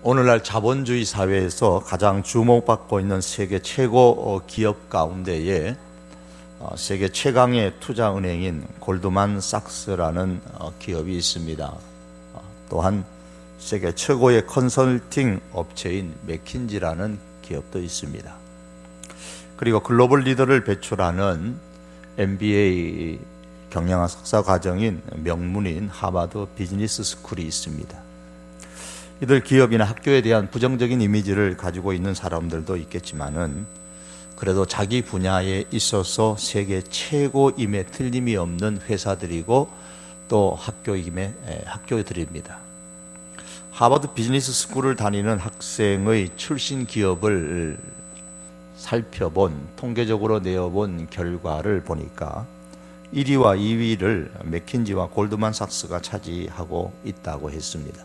오늘날 자본주의 사회에서 가장 주목받고 있는 세계 최고 기업 가운데에 세계 최강의 투자은행인 골드만삭스라는 기업이 있습니다. 또한 세계 최고의 컨설팅 업체인 맥킨지라는 기업도 있습니다. 그리고 글로벌 리더를 배출하는 MBA 경영학 석사 과정인 명문인 하버드 비즈니스 스쿨이 있습니다. 이들 기업이나 학교에 대한 부정적인 이미지를 가지고 있는 사람들도 있겠지만은 그래도 자기 분야에 있어서 세계 최고임에 틀림이 없는 회사들이고 또 학교들입니다. 하버드 비즈니스 스쿨을 다니는 학생의 출신 기업을 살펴본 통계적으로 내어본 결과를 보니까 1위와 2위를 맥킨지와 골드만삭스가 차지하고 있다고 했습니다.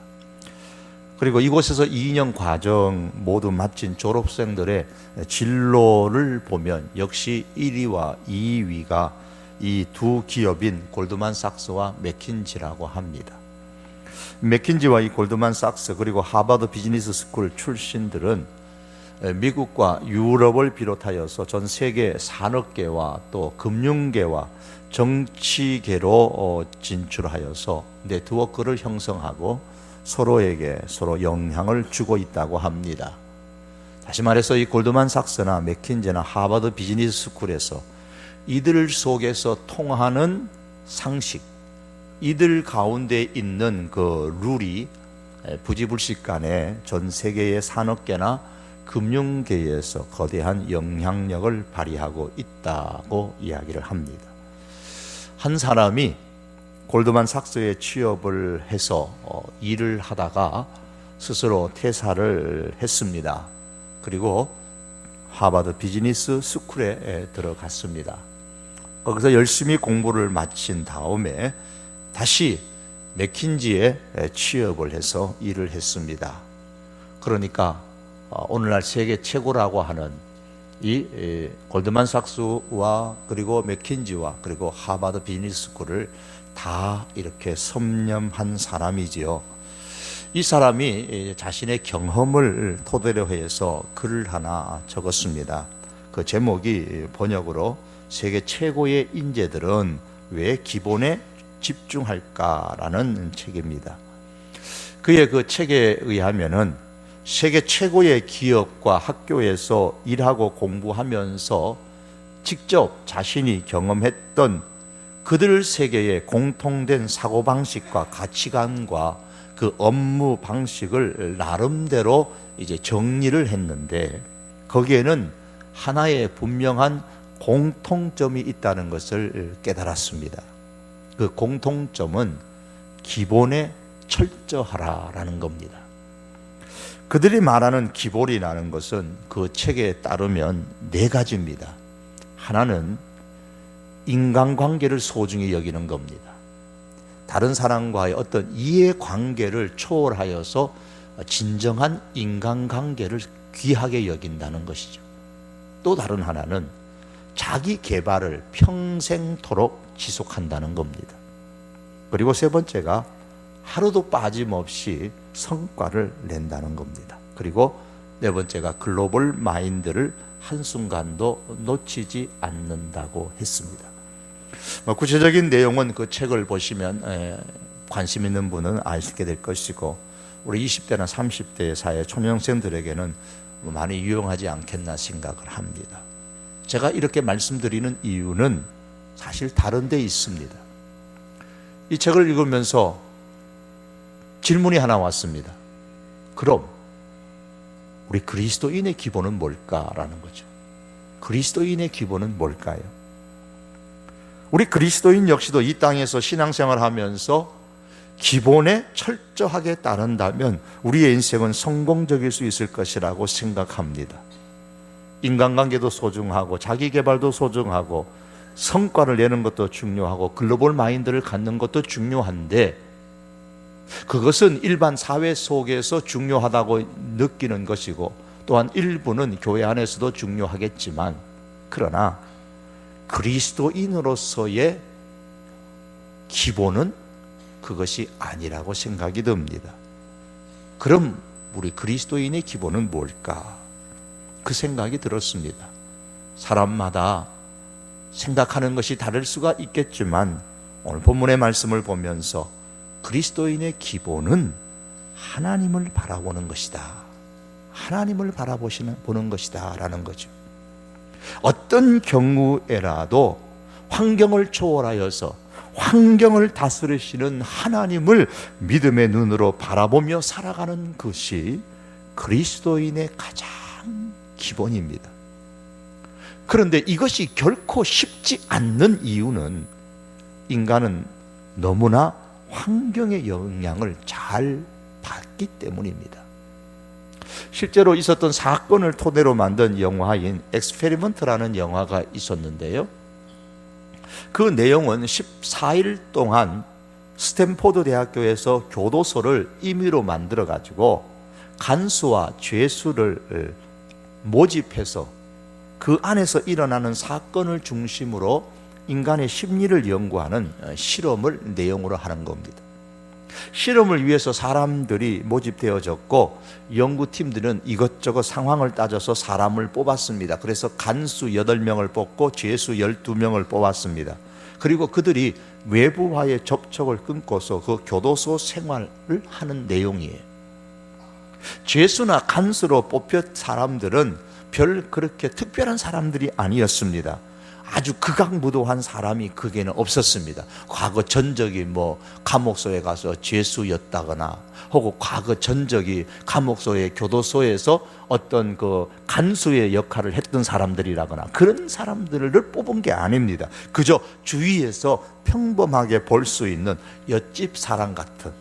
그리고 이곳에서 2년 과정 모두 마친 졸업생들의 진로를 보면 역시 1위와 2위가 이 두 기업인 골드만삭스와 맥킨지라고 합니다. 맥킨지와 이 골드만삭스 그리고 하버드 비즈니스 스쿨 출신들은 미국과 유럽을 비롯하여서 전 세계 산업계와 또 금융계와 정치계로 진출하여서 네트워크를 형성하고 서로에게 서로 영향을 주고 있다고 합니다. 다시 말해서 이 골드만삭스나 맥킨지나 하버드 비즈니스 스쿨에서 이들 속에서 통하는 상식, 이들 가운데 있는 그 룰이 부지불식간에 전 세계의 산업계나 금융계에서 거대한 영향력을 발휘하고 있다고 이야기를 합니다. 한 사람이 골드만삭스에 취업을 해서 일을 하다가 스스로 퇴사를 했습니다. 그리고 하버드 비즈니스 스쿨에 들어갔습니다. 거기서 열심히 공부를 마친 다음에 다시 맥킨지에 취업을 해서 일을 했습니다. 그러니까 오늘날 세계 최고라고 하는 이 골드만삭스와 그리고 맥킨지와 그리고 하버드 비즈니스 스쿨을 다 이렇게 섭렵한 사람이지요. 이 사람이 자신의 경험을 토대로 해서 글을 하나 적었습니다. 그 제목이 번역으로 세계 최고의 인재들은 왜 기본에 집중할까라는 책입니다. 그의 그 책에 의하면은 세계 최고의 기업과 학교에서 일하고 공부하면서 직접 자신이 경험했던 그들 세계의 공통된 사고방식과 가치관과 그 업무 방식을 나름대로 이제 정리를 했는데 거기에는 하나의 분명한 공통점이 있다는 것을 깨달았습니다. 그 공통점은 기본에 철저하라라는 겁니다. 그들이 말하는 기본이라는 것은 그 책에 따르면 4가지입니다. 하나는 인간관계를 소중히 여기는 겁니다. 다른 사람과의 어떤 이해관계를 초월하여서 진정한 인간관계를 귀하게 여긴다는 것이죠. 또 다른 하나는 자기 개발을 평생토록 지속한다는 겁니다. 그리고 3번째가 하루도 빠짐없이 성과를 낸다는 겁니다. 그리고 4번째가 글로벌 마인드를 한순간도 놓치지 않는다고 했습니다. 구체적인 내용은 그 책을 보시면 관심 있는 분은 아시게 될 것이고 우리 20대나 30대 사회 초년생들에게는 많이 유용하지 않겠나 생각을 합니다. 제가 이렇게 말씀드리는 이유는 사실 다른 데 있습니다. 이 책을 읽으면서 질문이 하나 왔습니다. 그럼 우리 그리스도인의 기본은 뭘까라는 거죠. 그리스도인의 기본은 뭘까요? 우리 그리스도인 역시도 이 땅에서 신앙생활을 하면서 기본에 철저하게 따른다면 우리의 인생은 성공적일 수 있을 것이라고 생각합니다. 인간관계도 소중하고 자기개발도 소중하고 성과를 내는 것도 중요하고 글로벌 마인드를 갖는 것도 중요한데 그것은 일반 사회 속에서 중요하다고 느끼는 것이고 또한 일부는 교회 안에서도 중요하겠지만 그러나 그리스도인으로서의 기본은 그것이 아니라고 생각이 듭니다. 그럼 우리 그리스도인의 기본은 뭘까? 그 생각이 들었습니다. 사람마다 생각하는 것이 다를 수가 있겠지만 오늘 본문의 말씀을 보면서 그리스도인의 기본은 하나님을 바라보는 것이다. 하나님을 보는 것이다 라는 거죠. 어떤 경우에라도 환경을 초월하여서 환경을 다스리시는 하나님을 믿음의 눈으로 바라보며 살아가는 것이 그리스도인의 가장 기본입니다. 그런데 이것이 결코 쉽지 않는 이유는 인간은 너무나 환경의 영향을 잘 받기 때문입니다. 실제로 있었던 사건을 토대로 만든 영화인 엑스페리먼트라는 영화가 있었는데요. 그 내용은 14일 동안 스탠포드 대학교에서 교도소를 임의로 만들어 가지고 간수와 죄수를 모집해서 그 안에서 일어나는 사건을 중심으로 인간의 심리를 연구하는 실험을 내용으로 하는 겁니다. 실험을 위해서 사람들이 모집되어졌고 연구팀들은 이것저것 상황을 따져서 사람을 뽑았습니다. 그래서 간수 8명을 뽑고 죄수 12명을 뽑았습니다. 그리고 그들이 외부와의 접촉을 끊고서 그 교도소 생활을 하는 내용이에요. 죄수나 간수로 뽑힌 사람들은 별 그렇게 특별한 사람들이 아니었습니다. 아주 극악무도한 사람이 거기에는 없었습니다. 과거 전적이 감옥소에 가서 죄수였다거나 혹은 과거 전적이 감옥소의 교도소에서 어떤 그 간수의 역할을 했던 사람들이라거나 그런 사람들을 뽑은 게 아닙니다. 그저 주위에서 평범하게 볼 수 있는 옆집 사람 같은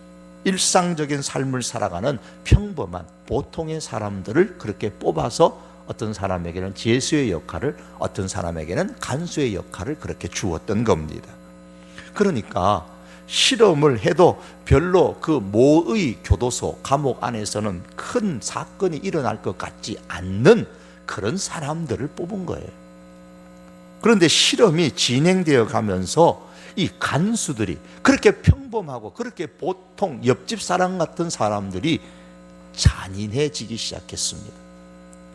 일상적인 삶을 살아가는 평범한 보통의 사람들을 그렇게 뽑아서 어떤 사람에게는 죄수의 역할을, 어떤 사람에게는 간수의 역할을 그렇게 주었던 겁니다. 그러니까 실험을 해도 별로 그 모의 교도소, 감옥 안에서는 큰 사건이 일어날 것 같지 않는 그런 사람들을 뽑은 거예요. 그런데 실험이 진행되어 가면서 이 간수들이 그렇게 평범하고 그렇게 보통 옆집 사람 같은 사람들이 잔인해지기 시작했습니다.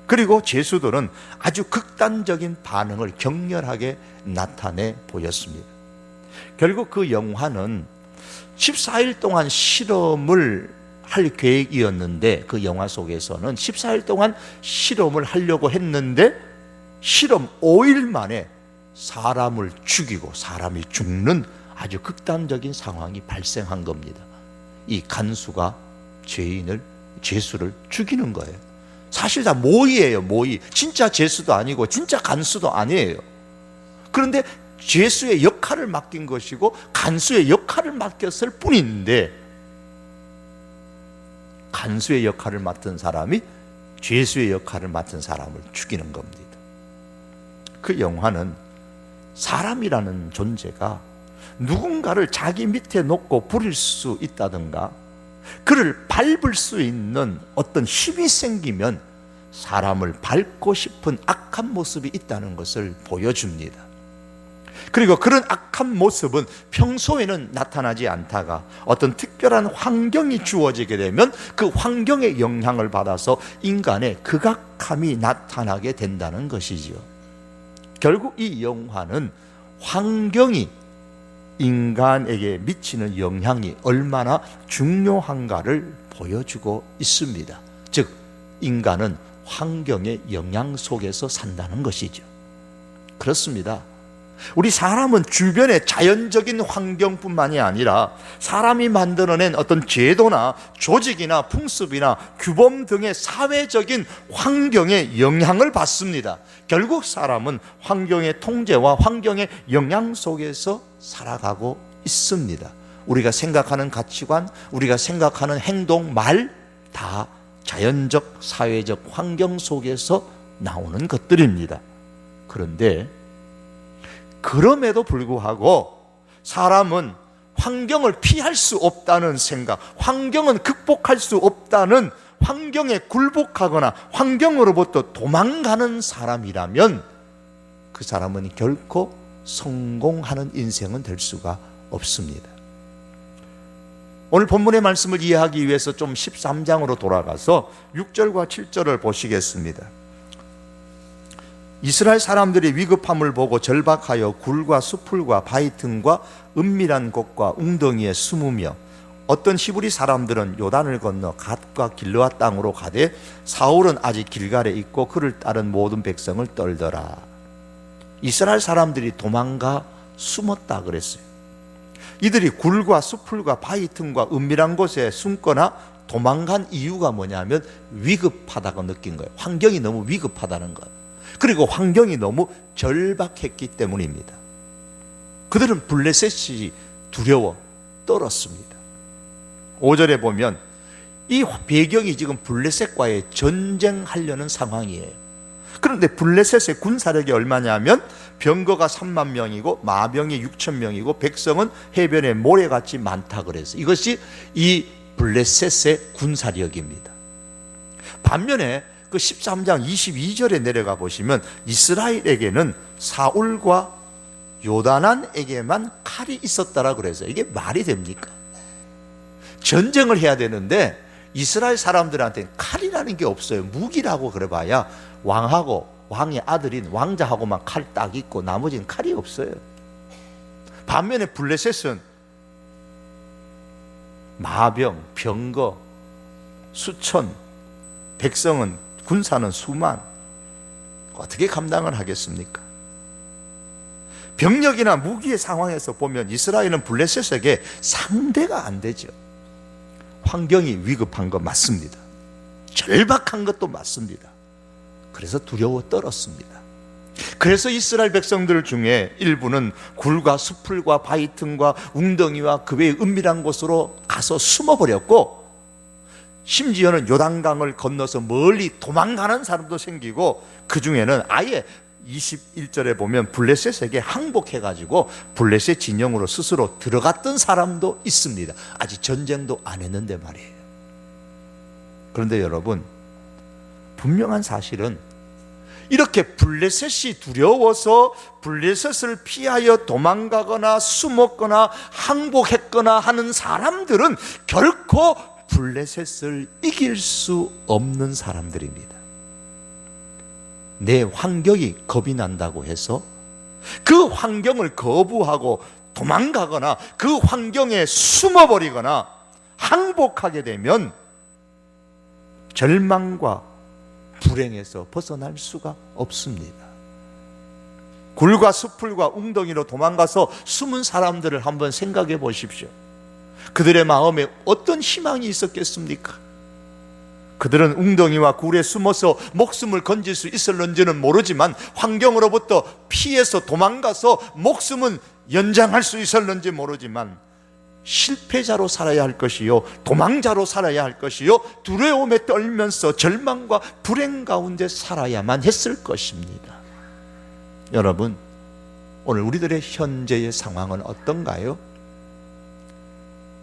그리고 죄수들은 아주 극단적인 반응을 격렬하게 나타내 보였습니다. 결국 그 영화는 14일 동안 실험을 할 계획이었는데 그 영화 속에서는 14일 동안 실험을 하려고 했는데 실험 5일 만에 사람을 죽이고 사람이 죽는 아주 극단적인 상황이 발생한 겁니다. 이 간수가 죄수를 죽이는 거예요. 사실 다 모의예요, 모의. 진짜 죄수도 아니고 진짜 간수도 아니에요. 그런데 죄수의 역할을 맡긴 것이고 간수의 역할을 맡겼을 뿐인데 간수의 역할을 맡은 사람이 죄수의 역할을 맡은 사람을 죽이는 겁니다. 그 영화는 사람이라는 존재가 누군가를 자기 밑에 놓고 부릴 수 있다든가 그를 밟을 수 있는 어떤 힘이 생기면 사람을 밟고 싶은 악한 모습이 있다는 것을 보여줍니다. 그리고 그런 악한 모습은 평소에는 나타나지 않다가 어떤 특별한 환경이 주어지게 되면 그 환경의 영향을 받아서 인간의 극악함이 나타나게 된다는 것이지요. 결국 이 영화는 환경이 인간에게 미치는 영향이 얼마나 중요한가를 보여주고 있습니다. 즉 인간은 환경의 영향 속에서 산다는 것이죠. 그렇습니다. 우리 사람은 주변의 자연적인 환경뿐만이 아니라 사람이 만들어낸 어떤 제도나 조직이나 풍습이나 규범 등의 사회적인 환경의 영향을 받습니다. 결국 사람은 환경의 통제와 환경의 영향 속에서 살아가고 있습니다. 우리가 생각하는 가치관, 우리가 생각하는 행동, 말 다 자연적, 사회적 환경 속에서 나오는 것들입니다. 그런데 그럼에도 불구하고 사람은 환경을 피할 수 없다는 생각, 환경은 극복할 수 없다는, 환경에 굴복하거나 환경으로부터 도망가는 사람이라면 그 사람은 결코 성공하는 인생은 될 수가 없습니다. 오늘 본문의 말씀을 이해하기 위해서 좀 13장으로 돌아가서 6절과 7절을 보시겠습니다. 이스라엘 사람들이 위급함을 보고 절박하여 굴과 수풀과 바위 틈과 은밀한 곳과 웅덩이에 숨으며 어떤 히브리 사람들은 요단을 건너 갓과 길르앗 땅으로 가되 사울은 아직 길갈에 있고 그를 따른 모든 백성을 떨더라. 이스라엘 사람들이 도망가 숨었다 그랬어요. 이들이 굴과 수풀과 바위 틈과 은밀한 곳에 숨거나 도망간 이유가 뭐냐면 위급하다고 느낀 거예요. 환경이 너무 위급하다는 거예요. 그리고 환경이 너무 절박했기 때문입니다. 그들은 블레셋이 두려워 떨었습니다. 5절에 보면 이 배경이 지금 블레셋과의 전쟁하려는 상황이에요. 그런데 블레셋의 군사력이 얼마냐면 병거가 3만 명이고 마병이 6천 명이고 백성은 해변에 모래같이 많다 그랬어요. 이것이 이 블레셋의 군사력입니다. 반면에 그 13장 22절에 내려가 보시면 이스라엘에게는 사울과 요단안에게만 칼이 있었다라 그래서 이게 말이 됩니까? 전쟁을 해야 되는데 이스라엘 사람들한테는 칼이라는 게 없어요. 무기라고 그래봐야 왕하고 왕의 아들인 왕자하고만 칼 딱 있고 나머지는 칼이 없어요. 반면에 블레셋은 마병, 병거, 수천, 백성은 군사는 수만. 어떻게 감당을 하겠습니까? 병력이나 무기의 상황에서 보면 이스라엘은 블레셋에게 상대가 안 되죠. 환경이 위급한 것 맞습니다. 절박한 것도 맞습니다. 그래서 두려워 떨었습니다. 그래서 이스라엘 백성들 중에 일부는 굴과 수풀과 바위 틈과 웅덩이와 그 외의 은밀한 곳으로 가서 숨어버렸고, 심지어는 요단강을 건너서 멀리 도망가는 사람도 생기고, 그 중에는 아예 21절에 보면 블레셋에게 항복해가지고 블레셋 진영으로 스스로 들어갔던 사람도 있습니다. 아직 전쟁도 안 했는데 말이에요. 그런데 여러분, 분명한 사실은 이렇게 블레셋이 두려워서 블레셋을 피하여 도망가거나 숨었거나 항복했거나 하는 사람들은 결코 블레셋을 이길 수 없는 사람들입니다. 내 환경이 겁이 난다고 해서 그 환경을 거부하고 도망가거나 그 환경에 숨어버리거나 항복하게 되면 절망과 불행에서 벗어날 수가 없습니다. 굴과 수풀과 웅덩이로 도망가서 숨은 사람들을 한번 생각해 보십시오. 그들의 마음에 어떤 희망이 있었겠습니까? 그들은 웅덩이와 굴에 숨어서 목숨을 건질 수 있을런지는 모르지만 환경으로부터 피해서 도망가서 목숨은 연장할 수 있었는지 모르지만 실패자로 살아야 할 것이요, 도망자로 살아야 할 것이요, 두려움에 떨면서 절망과 불행 가운데 살아야만 했을 것입니다. 여러분, 오늘 우리들의 현재의 상황은 어떤가요?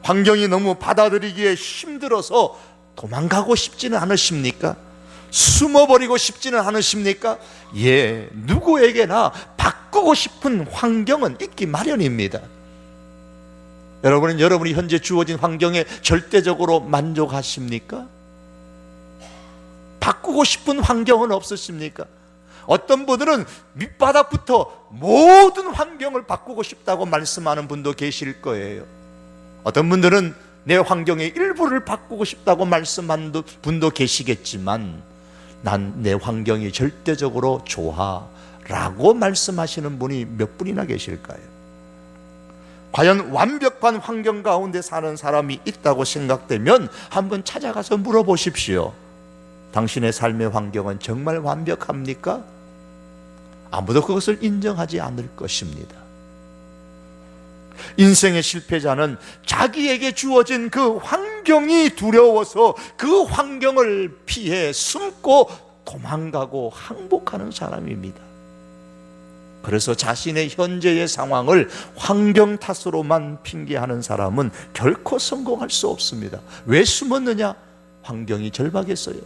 환경이 너무 받아들이기에 힘들어서 도망가고 싶지는 않으십니까? 숨어버리고 싶지는 않으십니까? 예, 누구에게나 바꾸고 싶은 환경은 있기 마련입니다. 여러분은 여러분이 현재 주어진 환경에 절대적으로 만족하십니까? 바꾸고 싶은 환경은 없으십니까? 어떤 분들은 밑바닥부터 모든 환경을 바꾸고 싶다고 말씀하는 분도 계실 거예요. 어떤 분들은 내 환경의 일부를 바꾸고 싶다고 말씀하는 분도 계시겠지만 난 내 환경이 절대적으로 좋아 라고 말씀하시는 분이 몇 분이나 계실까요? 과연 완벽한 환경 가운데 사는 사람이 있다고 생각되면 한번 찾아가서 물어보십시오. 당신의 삶의 환경은 정말 완벽합니까? 아무도 그것을 인정하지 않을 것입니다. 인생의 실패자는 자기에게 주어진 그 환경이 두려워서 그 환경을 피해 숨고 도망가고 항복하는 사람입니다. 그래서 자신의 현재의 상황을 환경 탓으로만 핑계하는 사람은 결코 성공할 수 없습니다. 왜 숨었느냐? 환경이 절박했어요.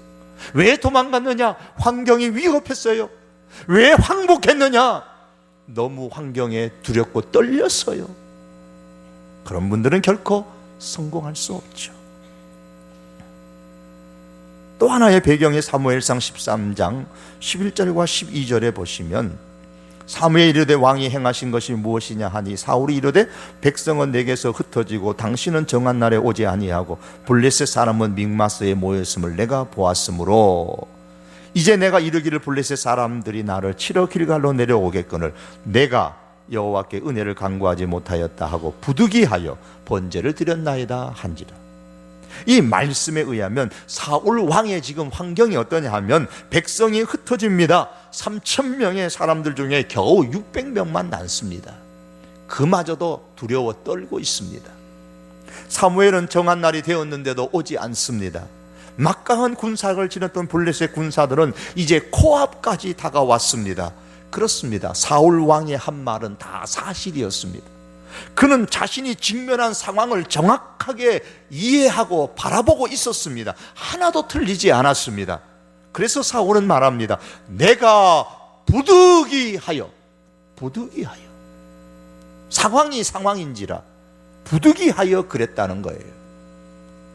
왜 도망갔느냐? 환경이 위협했어요. 왜 항복했느냐? 너무 환경에 두렵고 떨렸어요. 그런 분들은 결코 성공할 수 없죠. 또 하나의 배경이 사무엘상 13장 11절과 12절에 보시면 사무엘이 이르되 왕이 행하신 것이 무엇이냐 하니 사울이 이르되 백성은 내게서 흩어지고 당신은 정한 날에 오지 아니하고 블레셋 사람은 믹마스에 모였음을 내가 보았으므로 이제 내가 이르기를 블레셋 사람들이 나를 치러 길갈로 내려오겠거늘 내가 여호와께 은혜를 간구하지 못하였다 하고 부득이하여 번제를 드렸나이다 한지라. 이 말씀에 의하면 사울 왕의 지금 환경이 어떠냐 하면 백성이 흩어집니다. 3,000명의 사람들 중에 겨우 600명만 남습니다. 그마저도 두려워 떨고 있습니다. 사무엘은 정한 날이 되었는데도 오지 않습니다. 막강한 군사를 지녔던 블레셋 군사들은 이제 코앞까지 다가왔습니다. 그렇습니다. 사울 왕의 한 말은 다 사실이었습니다. 그는 자신이 직면한 상황을 정확하게 이해하고 바라보고 있었습니다. 하나도 틀리지 않았습니다. 그래서 사울은 말합니다. 내가 부득이하여 상황이 상황인지라 부득이하여 그랬다는 거예요.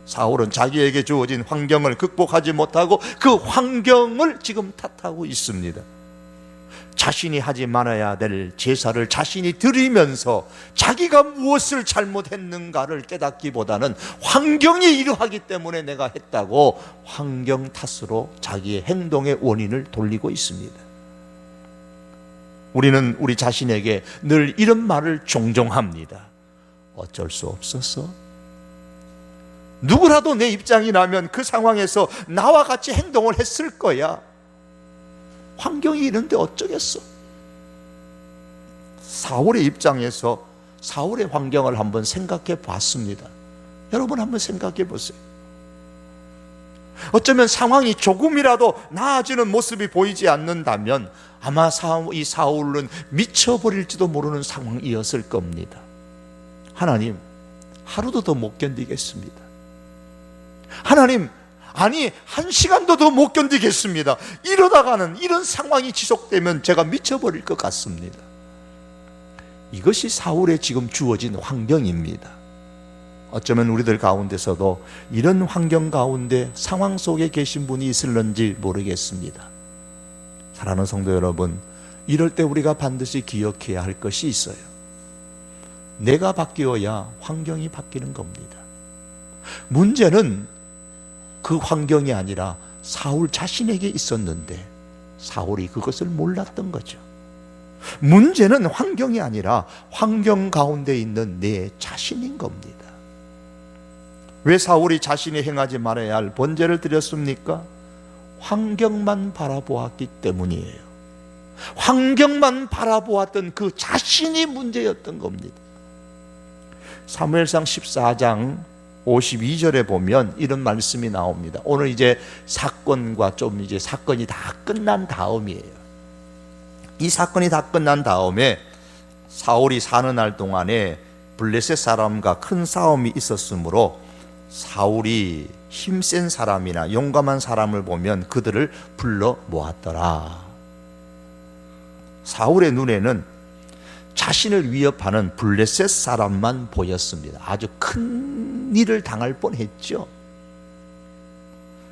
사울은 자기에게 주어진 환경을 극복하지 못하고 그 환경을 지금 탓하고 있습니다. 자신이 하지 말아야 될 제사를 자신이 드리면서 자기가 무엇을 잘못했는가를 깨닫기보다는 환경이 이러하기 때문에 내가 했다고 환경 탓으로 자기의 행동의 원인을 돌리고 있습니다. 우리는 우리 자신에게 늘 이런 말을 종종 합니다. 어쩔 수 없었어. 누구라도 내 입장이 나면 그 상황에서 나와 같이 행동을 했을 거야. 환경이 이런데 어쩌겠어. 사울의 입장에서 사울의 환경을 한번 생각해 봤습니다. 여러분 한번 생각해 보세요. 어쩌면 상황이 조금이라도 나아지는 모습이 보이지 않는다면 아마 이 사울은 미쳐버릴지도 모르는 상황이었을 겁니다. 하나님, 하루도 더 못 견디겠습니다. 하나님, 아니 한 시간도 더 못 견디겠습니다. 이러다가는 이런 상황이 지속되면 제가 미쳐버릴 것 같습니다. 이것이 사울에 지금 주어진 환경입니다. 어쩌면 우리들 가운데서도 이런 환경 가운데 상황 속에 계신 분이 있을런지 모르겠습니다. 사랑하는 성도 여러분, 이럴 때 우리가 반드시 기억해야 할 것이 있어요. 내가 바뀌어야 환경이 바뀌는 겁니다. 문제는 그 환경이 아니라 사울 자신에게 있었는데 사울이 그것을 몰랐던 거죠. 문제는 환경이 아니라 환경 가운데 있는 내 자신인 겁니다. 왜 사울이 자신이 행하지 말아야 할 번제를 드렸습니까? 환경만 바라보았기 때문이에요. 환경만 바라보았던 그 자신이 문제였던 겁니다. 사무엘상 14장 52절에 보면 이런 말씀이 나옵니다. 오늘 이제 사건과 좀 이제 사건이 다 끝난 다음이에요. 이 사건이 다 끝난 다음에 사울이 사는 날 동안에 블레셋 사람과 큰 싸움이 있었으므로 사울이 힘센 사람이나 용감한 사람을 보면 그들을 불러 모았더라. 사울의 눈에는 자신을 위협하는 블레셋 사람만 보였습니다. 아주 큰 일을 당할 뻔했죠.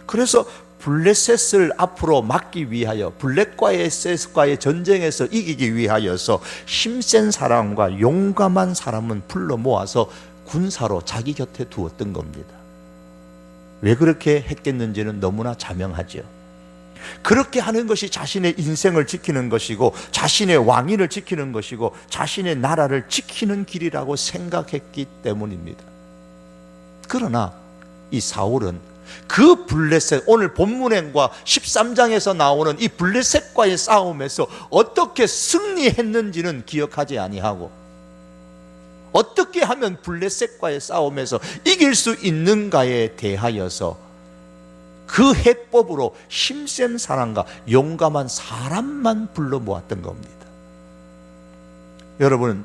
그래서 블레셋을 앞으로 막기 위하여 블레셋과의 전쟁에서 이기기 위하여서 힘센 사람과 용감한 사람은 불러 모아서 군사로 자기 곁에 두었던 겁니다. 왜 그렇게 했겠는지는 너무나 자명하죠. 그렇게 하는 것이 자신의 인생을 지키는 것이고 자신의 왕위를 지키는 것이고 자신의 나라를 지키는 길이라고 생각했기 때문입니다. 그러나 이 사울은 그 블레셋, 오늘 본문과 13장에서 나오는 이 블레셋과의 싸움에서 어떻게 승리했는지는 기억하지 아니하고 어떻게 하면 블레셋과의 싸움에서 이길 수 있는가에 대하여서 그 해법으로 힘센 사람과 용감한 사람만 불러 모았던 겁니다. 여러분,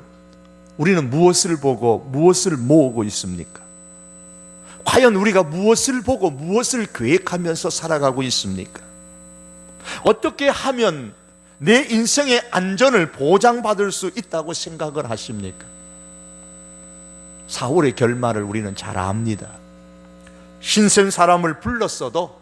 우리는 무엇을 보고 무엇을 모으고 있습니까? 과연 우리가 무엇을 보고 무엇을 계획하면서 살아가고 있습니까? 어떻게 하면 내 인생의 안전을 보장받을 수 있다고 생각을 하십니까? 사울의 결말을 우리는 잘 압니다. 신센 사람을 불렀어도,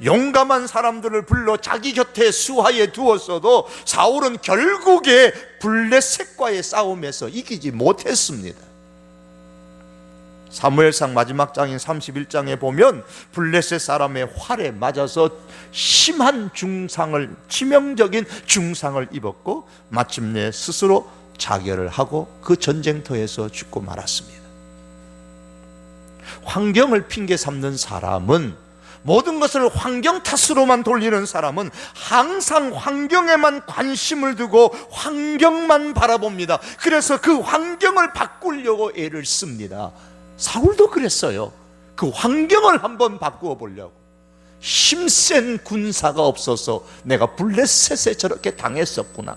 용감한 사람들을 불러 자기 곁에 수하에 두었어도 사울은 결국에 블레셋과의 싸움에서 이기지 못했습니다. 사무엘상 마지막 장인 31장에 보면 블레셋 사람의 활에 맞아서 심한 중상을, 치명적인 중상을 입었고 마침내 스스로 자결을 하고 그 전쟁터에서 죽고 말았습니다. 환경을 핑계 삼는 사람은, 모든 것을 환경 탓으로만 돌리는 사람은 항상 환경에만 관심을 두고 환경만 바라봅니다. 그래서 그 환경을 바꾸려고 애를 씁니다. 사울도 그랬어요. 그 환경을 한번 바꾸어 보려고. 힘센 군사가 없어서 내가 블레셋에 저렇게 당했었구나.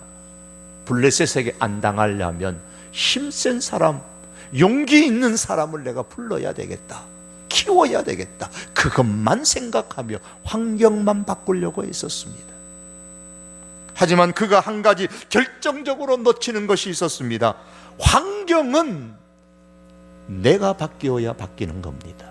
블레셋에게 안 당하려면 힘센 사람, 용기 있는 사람을 내가 불러야 되겠다, 키워야 되겠다, 그것만 생각하며 환경만 바꾸려고 했었습니다. 하지만 그가 한 가지 결정적으로 놓치는 것이 있었습니다. 환경은 내가 바뀌어야 바뀌는 겁니다.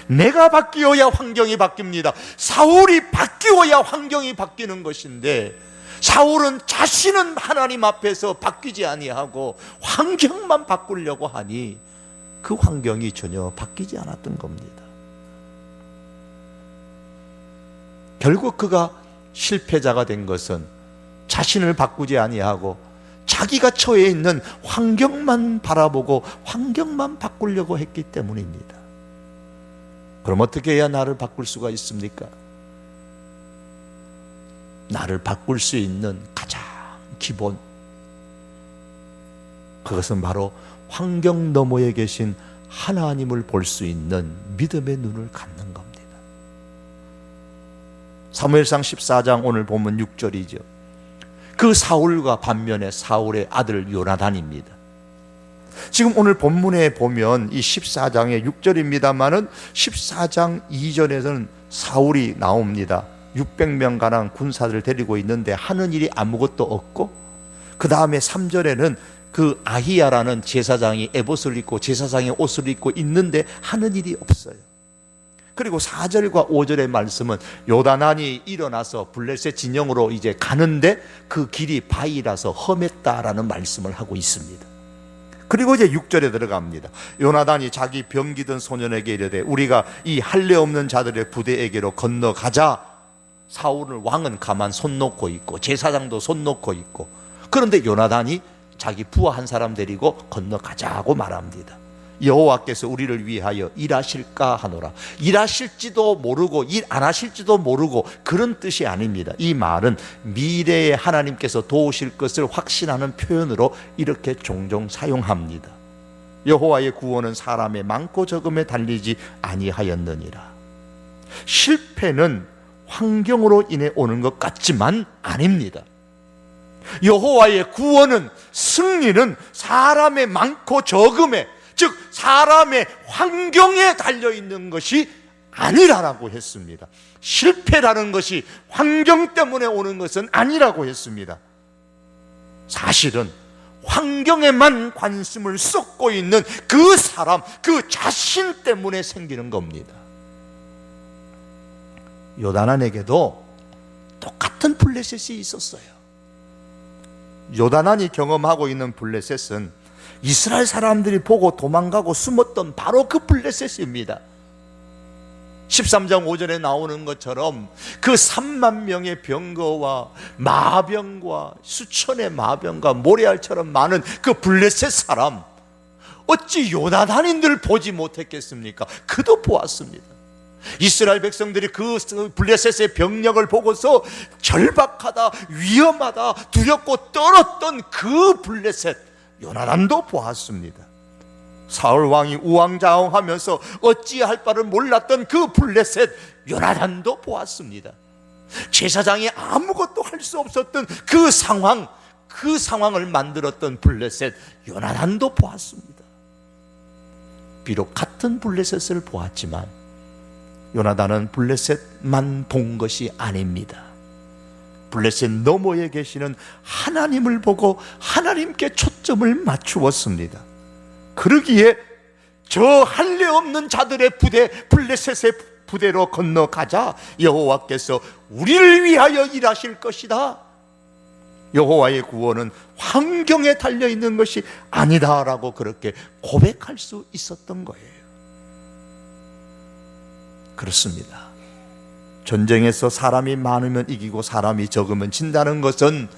내가 바뀌어야 환경이 바뀝니다. 사울이 바뀌어야 환경이 바뀌는 것인데, 사울은 자신은 하나님 앞에서 바뀌지 아니하고 환경만 바꾸려고 하니 그 환경이 전혀 바뀌지 않았던 겁니다. 결국 그가 실패자가 된 것은 자신을 바꾸지 아니하고 자기가 처해 있는 환경만 바라보고 환경만 바꾸려고 했기 때문입니다. 그럼 어떻게 해야 나를 바꿀 수가 있습니까? 나를 바꿀 수 있는 가장 기본, 그것은 바로 환경 너머에 계신 하나님을 볼 수 있는 믿음의 눈을 갖는 겁니다. 사무엘상 14장 오늘 보면 6절이죠. 그 사울과 반면에 사울의 아들 요나단입니다. 지금 오늘 본문에 보면 이 14장의 6절입니다만은 14장 2절에서는 사울이 나옵니다. 600명 가량 군사들을 데리고 있는데 하는 일이 아무것도 없고, 그 다음에 3절에는 그 아히야라는 제사장이 에봇을 입고 제사장의 옷을 입고 있는데 하는 일이 없어요. 그리고 4절과 5절의 말씀은 요다난이 일어나서 블레셋 진영으로 이제 가는데 그 길이 바위라서 험했다라는 말씀을 하고 있습니다. 그리고 이제 6절에 들어갑니다. 요나단이 자기 병기든 소년에게 이르되 우리가 이 할례 없는 자들의 부대에게로 건너가자. 사울을 왕은 가만 손 놓고 있고 제사장도 손 놓고 있고, 그런데 요나단이 자기 부하 한 사람 데리고 건너가자고 말합니다. 여호와께서 우리를 위하여 일하실까 하노라. 일하실지도 모르고 일 안 하실지도 모르고 그런 뜻이 아닙니다. 이 말은 미래에 하나님께서 도우실 것을 확신하는 표현으로 이렇게 종종 사용합니다. 여호와의 구원은 사람의 많고 적음에 달리지 아니하였느니라. 실패는 환경으로 인해 오는 것 같지만 아닙니다. 여호와의 구원은, 승리는 사람의 많고 적음에, 즉 사람의 환경에 달려있는 것이 아니라고 했습니다. 실패라는 것이 환경 때문에 오는 것은 아니라고 했습니다. 사실은 환경에만 관심을 쏟고 있는 그 사람, 그 자신 때문에 생기는 겁니다. 요다난에게도 똑같은 블레셋이 있었어요. 요다난이 경험하고 있는 블레셋은 이스라엘 사람들이 보고 도망가고 숨었던 바로 그 블레셋입니다. 13장 5절에 나오는 것처럼 그 3만 명의 병거와 마병과 수천의 마병과 모래알처럼 많은 그 블레셋 사람, 어찌 요나단인들 보지 못했겠습니까? 그도 보았습니다. 이스라엘 백성들이 그 블레셋의 병력을 보고서 절박하다, 위험하다, 두렵고 떨었던 그 블레셋, 요나단도 보았습니다. 사울 왕이 우왕좌왕하면서 어찌할 바를 몰랐던 그 블레셋, 요나단도 보았습니다. 제사장이 아무것도 할 수 없었던 그 상황을 만들었던 블레셋, 요나단도 보았습니다. 비록 같은 블레셋을 보았지만 요나단은 블레셋만 본 것이 아닙니다. 블레셋 너머에 계시는 하나님을 보고 하나님께 초점을 맞추었습니다. 그러기에 저 할례 없는 자들의 부대 블레셋의 부대로 건너가자 여호와께서 우리를 위하여 일하실 것이다. 여호와의 구원은 환경에 달려있는 것이 아니다라고 그렇게 고백할 수 있었던 거예요. 그렇습니다. 전쟁에서 사람이 많으면 이기고 사람이 적으면 진다는 것은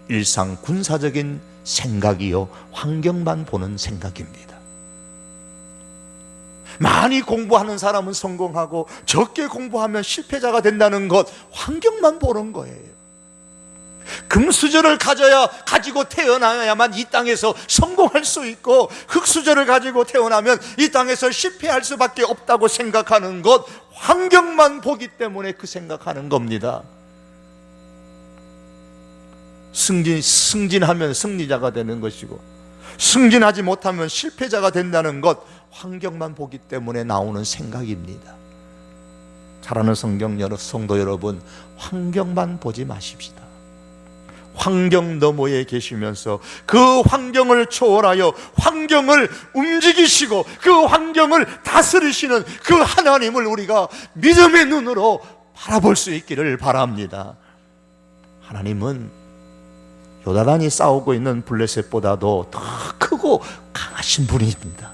일상 군사적인 생각이요, 환경만 보는 생각입니다. 많이 공부하는 사람은 성공하고 적게 공부하면 실패자가 된다는 것, 환경만 보는 거예요. 금수저를 가지고 태어나야만 이 땅에서 성공할 수 있고, 흙수저를 가지고 태어나면 이 땅에서 실패할 수밖에 없다고 생각하는 것, 환경만 보기 때문에 그 생각하는 겁니다. 승진하면 승리자가 되는 것이고, 승진하지 못하면 실패자가 된다는 것, 환경만 보기 때문에 나오는 생각입니다. 사랑하는 성도 여러분, 환경만 보지 마십시다. 환경 너머에 계시면서 그 환경을 초월하여 환경을 움직이시고 그 환경을 다스리시는 그 하나님을 우리가 믿음의 눈으로 바라볼 수 있기를 바랍니다. 하나님은 요나단이 싸우고 있는 블레셋보다도 더 크고 강하신 분입니다.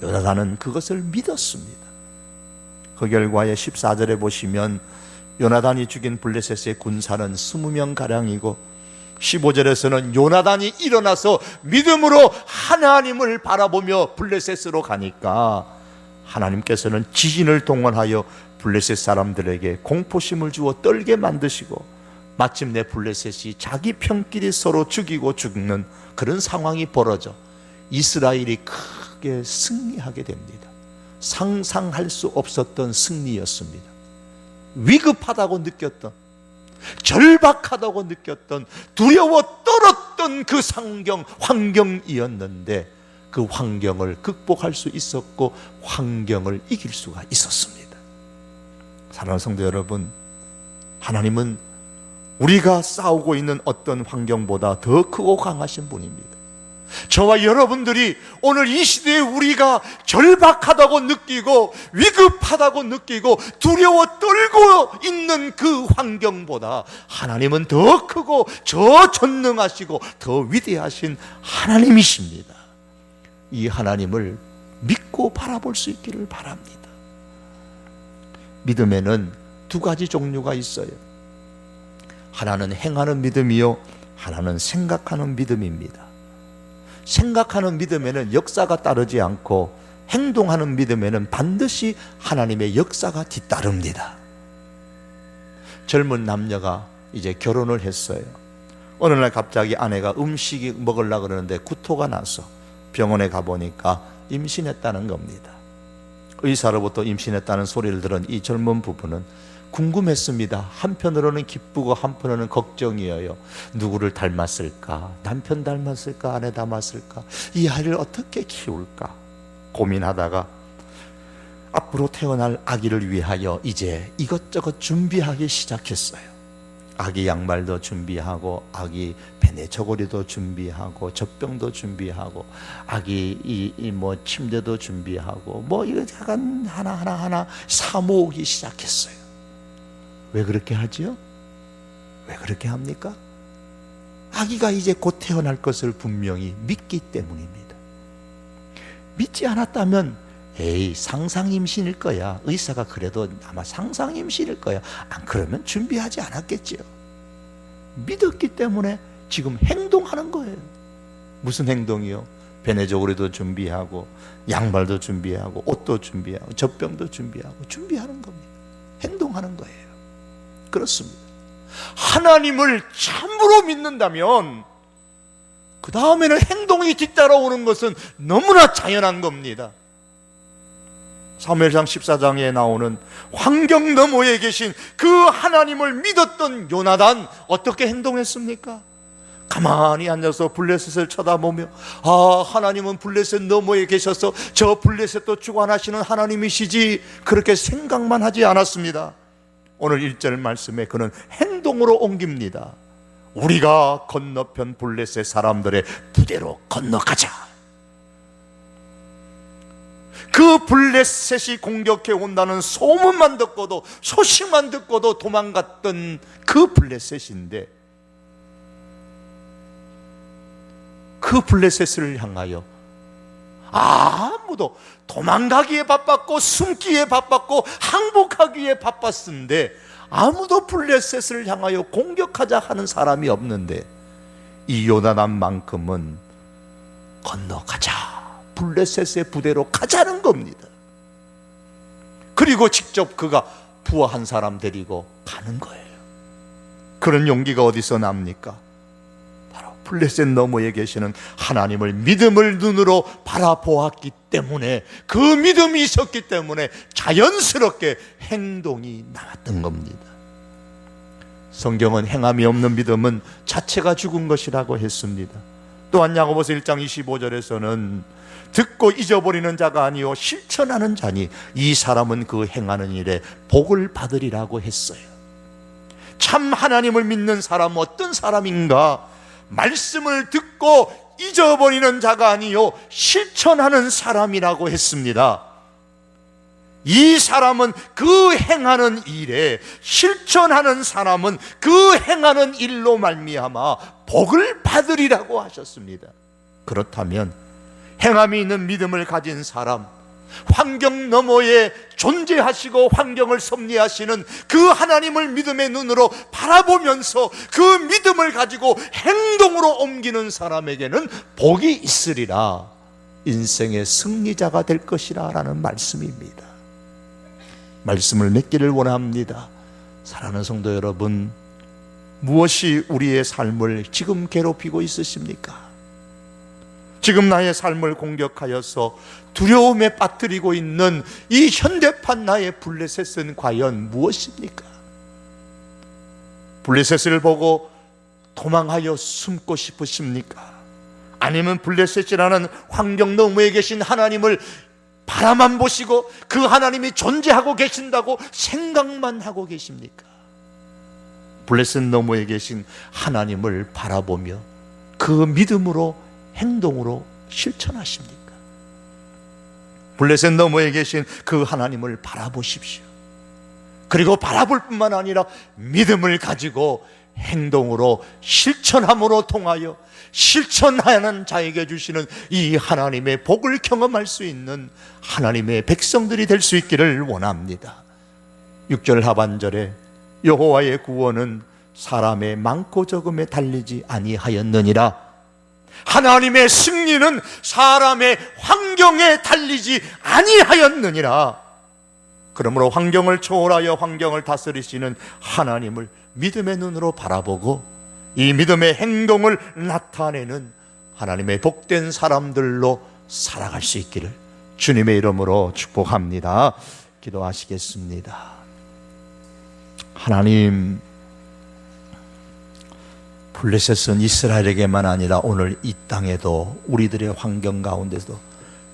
요나단은 그것을 믿었습니다. 그 결과에 14절에 보시면 요나단이 죽인 블레셋의 군사는 20명가량이고 15절에서는 요나단이 일어나서 믿음으로 하나님을 바라보며 블레셋으로 가니까 하나님께서는 지진을 동원하여 블레셋 사람들에게 공포심을 주어 떨게 만드시고 마침내 블레셋이 자기 편끼리 서로 죽이고 죽는 그런 상황이 벌어져 이스라엘이 크게 승리하게 됩니다. 상상할 수 없었던 승리였습니다. 위급하다고 느꼈던, 절박하다고 느꼈던, 두려워 떨었던 그 환경이었는데 그 환경을 극복할 수 있었고 환경을 이길 수가 있었습니다. 사랑하는 성도 여러분, 하나님은 우리가 싸우고 있는 어떤 환경보다 더 크고 강하신 분입니다. 저와 여러분들이 오늘 이 시대에 우리가 절박하다고 느끼고 위급하다고 느끼고 두려워 떨고 있는 그 환경보다 하나님은 더 크고 더 전능하시고 더 위대하신 하나님이십니다. 이 하나님을 믿고 바라볼 수 있기를 바랍니다. 믿음에는 두 가지 종류가 있어요. 하나는 행하는 믿음이요, 하나는 생각하는 믿음입니다. 생각하는 믿음에는 역사가 따르지 않고 행동하는 믿음에는 반드시 하나님의 역사가 뒤따릅니다. 젊은 남녀가 이제 결혼을 했어요. 어느 날 갑자기 아내가 음식이 먹으려고 그러는데 구토가 나서 병원에 가보니까 임신했다는 겁니다. 의사로부터 임신했다는 소리를 들은 이 젊은 부부는 궁금했습니다. 한편으로는 기쁘고 한편으로는 걱정이에요. 누구를 닮았을까? 남편 닮았을까? 아내 닮았을까? 이 아이를 어떻게 키울까? 고민하다가 앞으로 태어날 아기를 위하여 이제 이것저것 준비하기 시작했어요. 아기 양말도 준비하고 아기 배내 저고리도 준비하고 젖병도 준비하고 아기 침대도 준비하고 이거 약간 하나 사 모으기 시작했어요. 왜 그렇게 하지요? 왜 그렇게 합니까? 아기가 이제 곧 태어날 것을 분명히 믿기 때문입니다. 믿지 않았다면 상상 임신일 거야. 의사가 그래도 아마 상상 임신일 거야. 안 그러면 준비하지 않았겠지요. 믿었기 때문에 지금 행동하는 거예요. 무슨 행동이요? 배내저고리도 준비하고 양말도 준비하고 옷도 준비하고 젖병도 준비하는 겁니다. 행동하는 거예요. 그렇습니다. 하나님을 참으로 믿는다면 그 다음에는 행동이 뒤따라오는 것은 너무나 당연한 겁니다. 사무엘상 14장에 나오는 환경 너머에 계신 그 하나님을 믿었던 요나단, 어떻게 행동했습니까? 가만히 앉아서 블레셋을 쳐다보며 하나님은 블레셋 너머에 계셔서 저 블레셋도 주관하시는 하나님이시지, 그렇게 생각만 하지 않았습니다. 오늘 1절 말씀에 그는 행동으로 옮깁니다. 우리가 건너편 블레셋 사람들의 부대로 건너가자. 그 블레셋이 공격해 온다는 소문만 듣고도, 소식만 듣고도 도망갔던 그 블레셋인데, 그 블레셋을 향하여 아무도, 도망가기에 바빴고 숨기에 바빴고 항복하기에 바빴는데 아무도 블레셋을 향하여 공격하자 하는 사람이 없는데, 이 요나단만큼은 건너가자, 블레셋의 부대로 가자는 겁니다. 그리고 직접 그가 부하 한 사람 데리고 가는 거예요. 그런 용기가 어디서 납니까? 바로 블레셋 너머에 계시는 하나님을 믿음을 눈으로 바라보았기 때문에, 그 믿음이 있었기 때문에 자연스럽게 행동이 나왔던 겁니다. 성경은 행함이 없는 믿음은 자체가 죽은 것이라고 했습니다. 또한 야고보서 1장 25절에서는 듣고 잊어버리는 자가 아니요 실천하는 자니 이 사람은 그 행하는 일에 복을 받으리라고 했어요. 참 하나님을 믿는 사람은 어떤 사람인가? 말씀을 듣고 잊어버리는 자가 아니요 실천하는 사람이라고 했습니다. 이 사람은 그 행하는 일에, 실천하는 사람은 그 행하는 일로 말미암아 복을 받으리라고 하셨습니다. 그렇다면 행함이 있는 믿음을 가진 사람, 환경 너머에 존재하시고 환경을 섭리하시는 그 하나님을 믿음의 눈으로 바라보면서 그 믿음을 가지고 행동으로 옮기는 사람에게는 복이 있으리라, 인생의 승리자가 될 것이라 라는 말씀입니다. 말씀을 맺기를 원합니다. 사랑하는 성도 여러분, 무엇이 우리의 삶을 지금 괴롭히고 있으십니까? 지금 나의 삶을 공격하여서 두려움에 빠뜨리고 있는 이 현대판 나의 블레셋은 과연 무엇입니까? 블레셋을 보고 도망하여 숨고 싶으십니까? 아니면 블레셋이라는 환경 너머에 계신 하나님을 바라만 보시고 그 하나님이 존재하고 계신다고 생각만 하고 계십니까? 블레셋 너머에 계신 하나님을 바라보며 그 믿음으로 행동으로 실천하십니까? 블레셋 너머에 계신 그 하나님을 바라보십시오. 그리고 바라볼 뿐만 아니라 믿음을 가지고 행동으로 실천함으로 통하여 실천하는 자에게 주시는 이 하나님의 복을 경험할 수 있는 하나님의 백성들이 될 수 있기를 원합니다. 6절 하반절에 여호와의 구원은 사람의 많고 적음에 달리지 아니하였느니라. 하나님의 승리는 사람의 환경에 달리지 아니하였느니라. 그러므로 환경을 초월하여 환경을 다스리시는 하나님을 믿음의 눈으로 바라보고 이 믿음의 행동을 나타내는 하나님의 복된 사람들로 살아갈 수 있기를 주님의 이름으로 축복합니다. 기도하시겠습니다. 하나님, 블레셋은 이스라엘에게만 아니라 오늘 이 땅에도 우리들의 환경 가운데도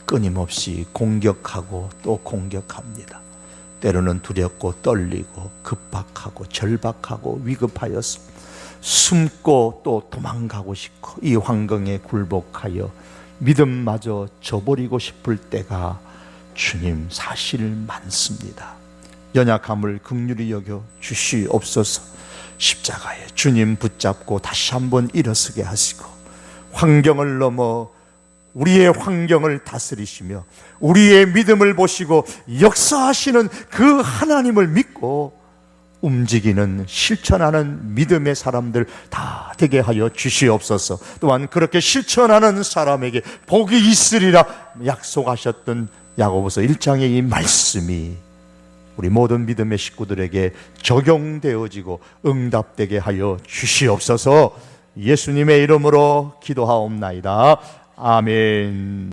끊임없이 공격하고 또 공격합니다. 때로는 두렵고 떨리고 급박하고 절박하고 위급하여서 숨고 또 도망가고 싶고 이 환경에 굴복하여 믿음마저 저버리고 싶을 때가 주님 사실 많습니다. 연약함을 긍휼히 여겨 주시옵소서. 십자가에 주님 붙잡고 다시 한번 일어서게 하시고 환경을 넘어 우리의 환경을 다스리시며 우리의 믿음을 보시고 역사하시는 그 하나님을 믿고 움직이는 실천하는 믿음의 사람들 다 되게 하여 주시옵소서. 또한 그렇게 실천하는 사람에게 복이 있으리라 약속하셨던 야고보서 1장의 이 말씀이 우리 모든 믿음의 식구들에게 적용되어지고 응답되게 하여 주시옵소서. 예수님의 이름으로 기도하옵나이다. 아멘.